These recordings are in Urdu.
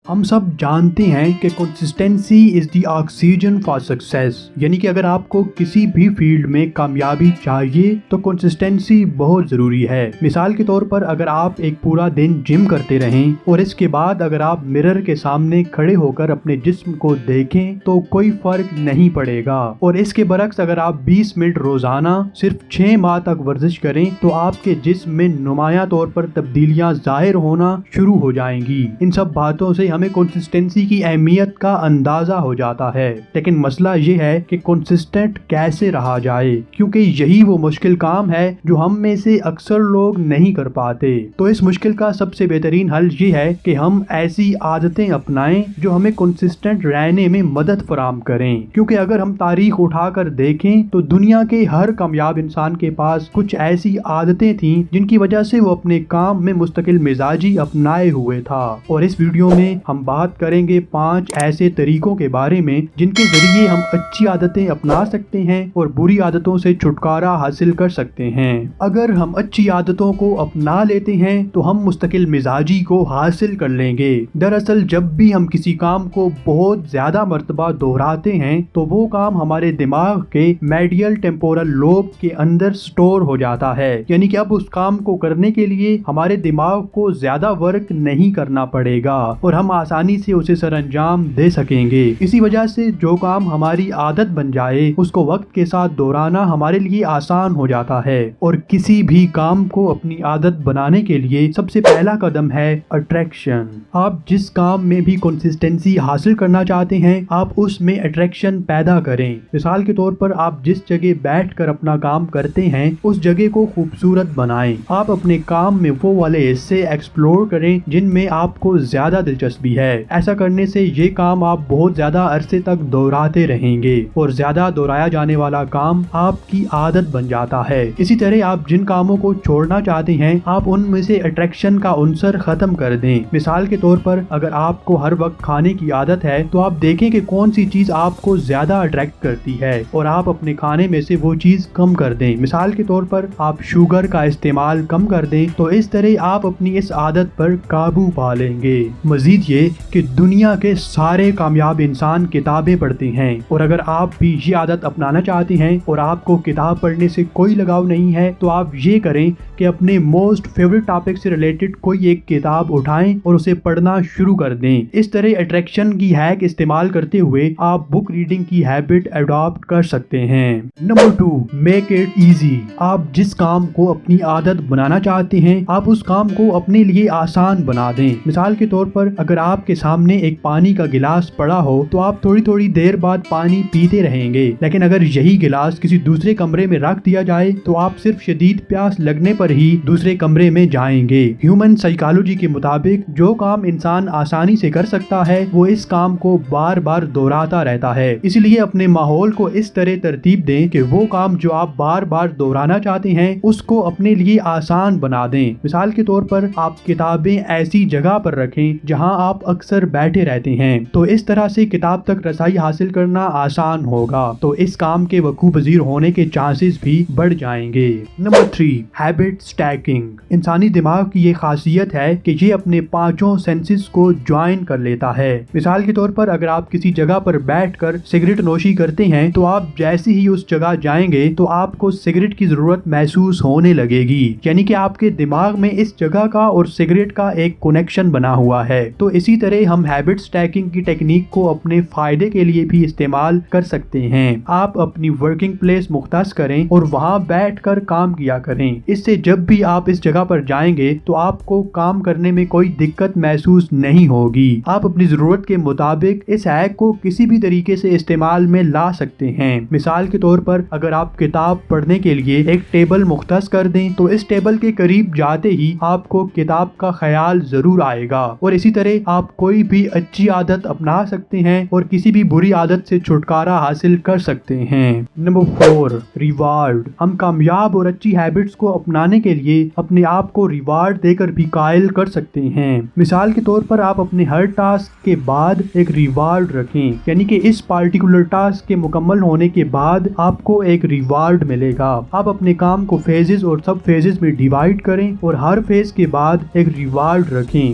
ہم سب جانتے ہیں کہ consistency is the oxygen for success, یعنی کہ اگر آپ کو کسی بھی فیلڈ میں کامیابی چاہیے تو کنسسٹنسی بہت ضروری ہے۔ مثال کے طور پر اگر آپ ایک پورا دن جم کرتے رہیں اور اس کے بعد اگر آپ مرر کے سامنے کھڑے ہو کر اپنے جسم کو دیکھیں تو کوئی فرق نہیں پڑے گا، اور اس کے برعکس اگر آپ 20 منٹ روزانہ صرف 6 ماہ تک ورزش کریں تو آپ کے جسم میں نمایاں طور پر تبدیلیاں ظاہر ہونا شروع ہو جائیں گی۔ ان سب باتوں سے ہمیں کنسسٹنسی کی اہمیت کا اندازہ ہو جاتا ہے، لیکن مسئلہ یہ ہے کہ کنسسٹنٹ کیسے رہا جائے، کیونکہ یہی وہ مشکل کام ہے جو ہم میں سے اکثر لوگ نہیں کر پاتے۔ تو اس مشکل کا سب سے بہترین حل یہ ہے کہ ہم ایسی عادتیں اپنائیں جو ہمیں کنسسٹنٹ رہنے میں مدد فراہم کریں، کیونکہ اگر ہم تاریخ اٹھا کر دیکھیں تو دنیا کے ہر کامیاب انسان کے پاس کچھ ایسی عادتیں تھیں جن کی وجہ سے وہ اپنے کام میں مستقل مزاجی اپنائے ہوئے تھا۔ اور اس ویڈیو میں ہم بات کریں گے 5 ایسے طریقوں کے بارے میں جن کے ذریعے ہم اچھی عادتیں اپنا سکتے ہیں اور بری عادتوں سے چھٹکارا حاصل کر سکتے ہیں۔ اگر ہم اچھی عادتوں کو اپنا لیتے ہیں تو ہم مستقل مزاجی کو حاصل کر لیں گے۔ دراصل جب بھی ہم کسی کام کو بہت زیادہ مرتبہ دہراتے ہیں تو وہ کام ہمارے دماغ کے میڈیل ٹیمپورل لوب کے اندر سٹور ہو جاتا ہے، یعنی کہ اب اس کام کو کرنے کے لیے ہمارے دماغ کو زیادہ ورک نہیں کرنا پڑے گا اور ہم آسانی سے اسے سر انجام دے سکیں گے۔ اسی وجہ سے جو کام ہماری عادت بن جائے اس کو وقت کے ساتھ دہرانا ہمارے لیے آسان ہو جاتا ہے، اور کسی بھی کام کو اپنی عادت بنانے کے لیے سب سے پہلا قدم ہے اٹریکشن۔ آپ جس کام میں بھی کنسسٹنسی حاصل کرنا چاہتے ہیں آپ اس میں اٹریکشن پیدا کریں۔ مثال کے طور پر آپ جس جگہ بیٹھ کر اپنا کام کرتے ہیں اس جگہ کو خوبصورت بنائیں۔ آپ اپنے کام میں وہ والے حصے ایکسپلور کریں جن میں آپ کو زیادہ دلچسپی ہے۔ ایسا کرنے سے یہ کام آپ بہت زیادہ عرصے تک دہراتے رہیں گے، اور زیادہ دہرایا جانے والا کام آپ کی عادت بن جاتا ہے۔ اسی طرح آپ جن کاموں کو چھوڑنا چاہتے ہیں آپ ان میں سے اٹریکشن کا عنصر ختم کر دیں۔ مثال کے طور پر اگر آپ کو ہر وقت کھانے کی عادت ہے تو آپ دیکھیں کہ کون سی چیز آپ کو زیادہ اٹریکٹ کرتی ہے اور آپ اپنے کھانے میں سے وہ چیز کم کر دیں۔ مثال کے طور پر آپ شوگر کا استعمال کم کر دیں تو اس طرح آپ اپنی اس عادت پر قابو پا لیں گے۔ مزید یہ کہ دنیا کے سارے کامیاب انسان کتابیں پڑھتے ہیں، اور اگر آپ بھی یہ عادت اپنانا چاہتے ہیں اور آپ کو کتاب پڑھنے سے کوئی لگاؤ نہیں ہے تو آپ یہ کریں کہ اپنے موسٹ فیوریٹ ٹاپک سے ریلیٹڈ کوئی ایک کتاب اٹھائیں اور اسے پڑھنا شروع کر دیں۔ اس طرح اٹریکشن کی ہیک استعمال کرتے ہوئے آپ بک ریڈنگ کی ہیبٹ اڈاپٹ کر سکتے ہیں۔ Number 2، make it easy. آپ جس کام کو اپنی عادت بنانا چاہتے ہیں آپ اس کام کو اپنے لیے آسان بنا دیں۔ مثال کے طور پر اگر آپ کے سامنے ایک پانی کا گلاس پڑا ہو تو آپ تھوڑی تھوڑی دیر بعد پانی پیتے رہیں گے، لیکن اگر یہی گلاس کسی دوسرے کمرے میں رکھ دیا جائے تو آپ صرف شدید پیاس لگنے پر ہی دوسرے کمرے میں جائیں گے۔ ہیومن سائیکالوجی کے مطابق جو کام انسان آسانی سے کر سکتا ہے وہ اس کام کو بار بار دہراتا رہتا ہے، اس لیے اپنے ماحول کو اس طرح ترتیب دیں کہ وہ کام جو آپ بار بار دہرانا چاہتے ہیں اس کو اپنے لیے آسان بنا دیں۔ مثال کے طور پر آپ کتابیں ایسی جگہ پر رکھیں جہاں آپ اکثر بیٹھے رہتے ہیں، تو اس طرح سے کتاب تک رسائی حاصل کرنا آسان ہوگا، تو اس کام کے وقوع پذیر ہونے کے چانسز بھی بڑھ جائیں گے۔ Number 3، habit stacking. انسانی دماغ کی یہ خاصیت ہے کہ یہ اپنے 5 سینسز کو جوائن کر لیتا ہے۔ مثال کے طور پر اگر آپ کسی جگہ پر بیٹھ کر سگریٹ نوشی کرتے ہیں تو آپ جیسے ہی اس جگہ جائیں گے تو آپ کو سگریٹ کی ضرورت محسوس ہونے لگے گی، یعنی کہ آپ کے دماغ میں اس جگہ کا اور سگریٹ کا ایک کنیکشن بنا ہوا ہے۔ تو اسی طرح ہم ہیبٹ سٹیکنگ کی ٹیکنیک کو اپنے فائدے کے لیے بھی استعمال کر سکتے ہیں۔ آپ اپنی ورکنگ پلیس مختص کریں اور وہاں بیٹھ کر کام کیا کریں۔ اس سے جب بھی آپ اس جگہ پر جائیں گے تو آپ کو کام کرنے میں کوئی دقت محسوس نہیں ہوگی۔ آپ اپنی ضرورت کے مطابق اس ہیک کو کسی بھی طریقے سے استعمال میں لا سکتے ہیں۔ مثال کے طور پر اگر آپ کتاب پڑھنے کے لیے ایک ٹیبل مختص کر دیں تو اس ٹیبل کے قریب جاتے ہی آپ کو کتاب کا خیال ضرور آئے گا، اور اسی طرح آپ کوئی بھی اچھی عادت اپنا سکتے ہیں اور کسی بھی بری عادت سے چھٹکارا حاصل کر سکتے ہیں۔ Number 4، reward. ہم کامیاب اور اچھی ہیبٹس کو اپنانے کے لیے اپنے آپ کو ریوارڈ دے کر بھی قائل کر سکتے ہیں۔ مثال کے طور پر آپ اپنے ہر ٹاسک کے بعد ایک ریوارڈ رکھیں، یعنی کہ اس پارٹیکولر ٹاسک کے مکمل ہونے کے بعد آپ کو ایک ریوارڈ ملے گا۔ آپ اپنے کام کو فیزز اور سب فیزز میں ڈیوائیڈ کریں اور ہر فیز کے بعد ایک ریوارڈ رکھیں۔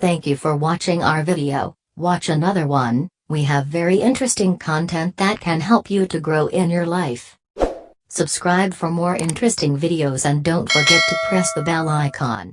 Thank you for watching our video. Watch another one. We have very interesting content that can help you to grow in your life. Subscribe for more interesting videos and don't forget to press the bell icon.